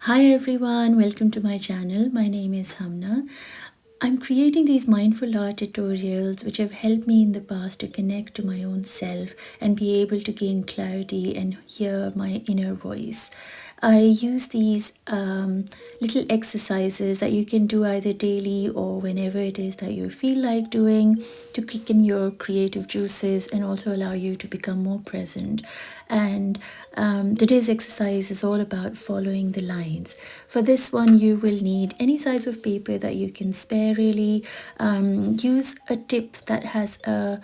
Hi everyone, welcome to my channel. My name is Humna. I'm creating these mindful art tutorials which have helped me in the past to connect to my own self and be able to gain clarity and hear my inner voice. I use these little exercises that you can do either daily or whenever it is that you feel like doing to kick in your creative juices and also allow you to become more present. And today's exercise is all about following the lines. For this one, you will need any size of paper that you can spare, really. Use a tip that has a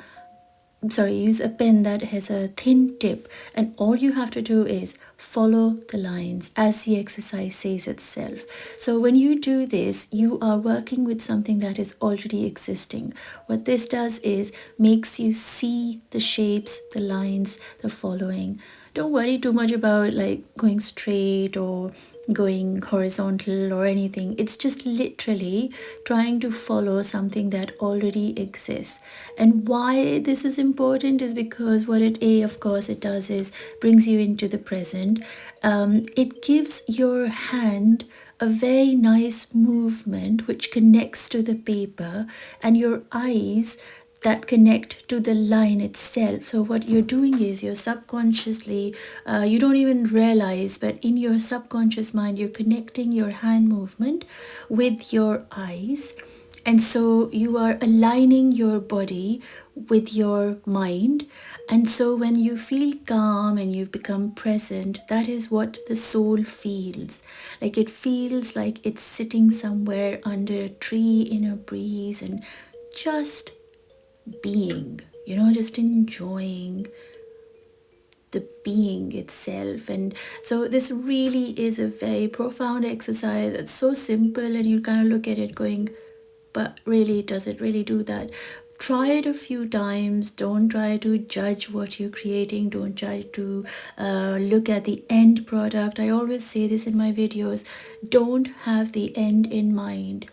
use a pen that has a thin tip, and all you have to do is follow the lines as the exercise says itself. So when you do this, you are working with something that is already existing. What this does is makes you see the shapes, the lines, the following. Don't worry too much about like going straight or going horizontal or anything. It's just literally trying to follow something that already exists. And why this is important is because what of course it does is brings you into the present. It gives your hand a very nice movement which connects to the paper, and your eyes that connect to the line itself. So what you're doing is you're subconsciously, you don't even realize, but in your subconscious mind, you're connecting your hand movement with your eyes. And so you are aligning your body with your mind. And so when you feel calm and you've become present, that is what the soul feels. Like it feels like it's sitting somewhere under a tree in a breeze and just being, just enjoying the being itself. And so this really is a very profound exercise. It's so simple, and you kind of look at it going, but really, does it really do that? Try it a few times. Don't try to judge what you're creating. Don't try to look at the end product. I always say this in my videos. Don't have the end in mind.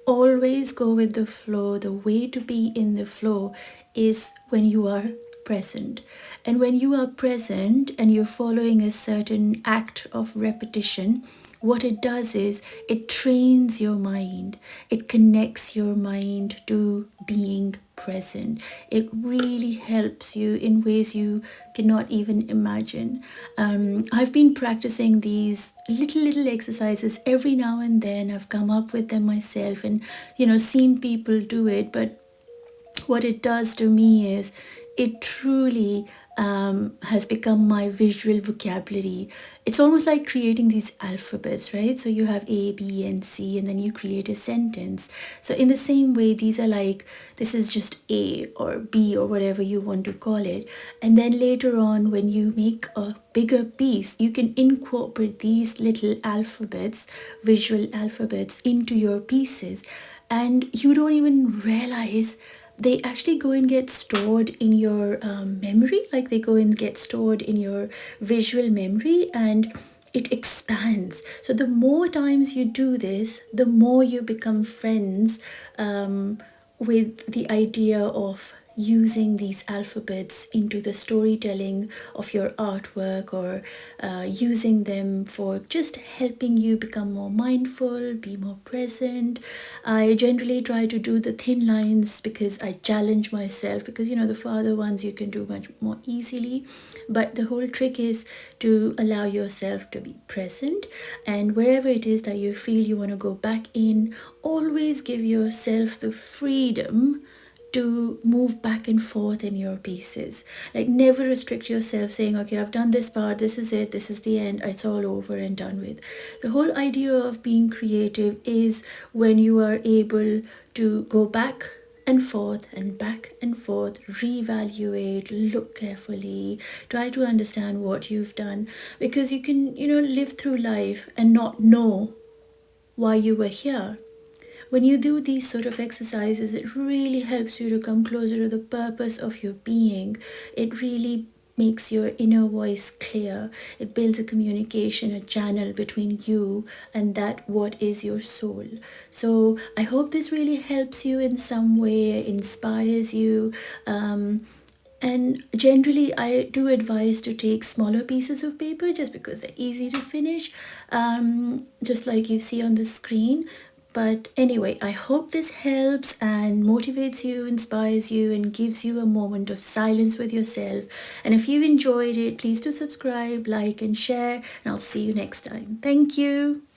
Always go with the flow. The way to be in the flow is when you are present. And when you are present and you're following a certain act of repetition, what it does is it trains your mind. It connects your mind to being present. It really helps you in ways you cannot even imagine. I've been practicing these little exercises every now and then. I've come up with them myself and seen people do it, but what it does to me is it truly has become my visual vocabulary. It's almost like creating these alphabets, right? So you have A, B, and C, and then you create a sentence. So in the same way, these are like, this is just A or B or whatever you want to call it. And then later on, when you make a bigger piece, you can incorporate these little alphabets, visual alphabets, into your pieces. And you don't even realize they actually go and get stored in your memory. Like they go and get stored in your visual memory, and it expands. So the more times you do this, the more you become friends with the idea of using these alphabets into the storytelling of your artwork, or using them for just helping you become more mindful, be more present. I generally try to do the thin lines because I challenge myself, because the farther ones you can do much more easily. But the whole trick is to allow yourself to be present, and wherever it is that you feel you want to go back in, always give yourself the freedom to move back and forth in your pieces. Like never restrict yourself saying, okay, I've done this part, this is it, this is the end, it's all over and done with. The whole idea of being creative is when you are able to go back and forth and back and forth, reevaluate, look carefully, try to understand what you've done, because you can live through life and not know why you were here. When you do these sort of exercises, it really helps you to come closer to the purpose of your being. It really makes your inner voice clear. It builds a communication, a channel between you and that what is your soul. So I hope this really helps you in some way, inspires you. And generally, I do advise to take smaller pieces of paper just because they're easy to finish, just like you see on the screen. But anyway, I hope this helps and motivates you, inspires you, and gives you a moment of silence with yourself. And if you enjoyed it, please do subscribe, like, and share. And I'll see you next time. Thank you.